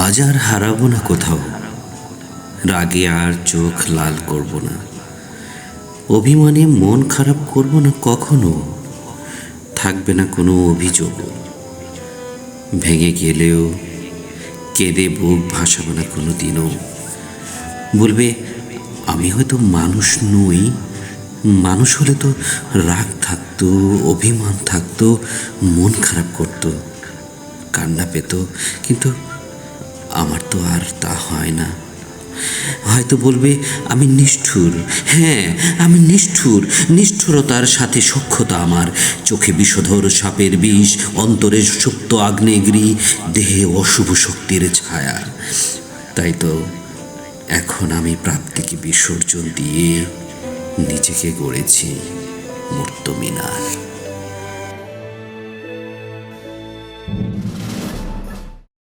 আজ আর হারাবো না কোথাও, রাগে আর চোখ লাল করব না, অভিমানে মন খারাপ করব না কখনো। থাকবে না কোনো অভিযোগ, ভেঙে গেলেও কেঁদে বুক ভাসাবো না কোনো দিনও। বলবে আমি হয়তো মানুষ নই, মানুষ হলে তো রাগ থাকতো, অভিমান থাকতো, মন খারাপ করতো, কান্না পেত, কিন্তু আমার তো আর তা হয় না। হয়তো বলবে আমি নিষ্ঠুর, হ্যাঁ আমি নিষ্ঠুর, নিষ্ঠুরতার সাথে সখ্যতা আমার। চোখে বিষধর সাপের বিষ, অন্তরে সুপ্ত আগ্নেয়গিরি, দেহে অশুভ শক্তির ছায়া। তাই তো এখন আমি প্রাপ্তিকে বিসর্জন দিয়ে নিজেকে গড়েছি মূর্ত মিনার।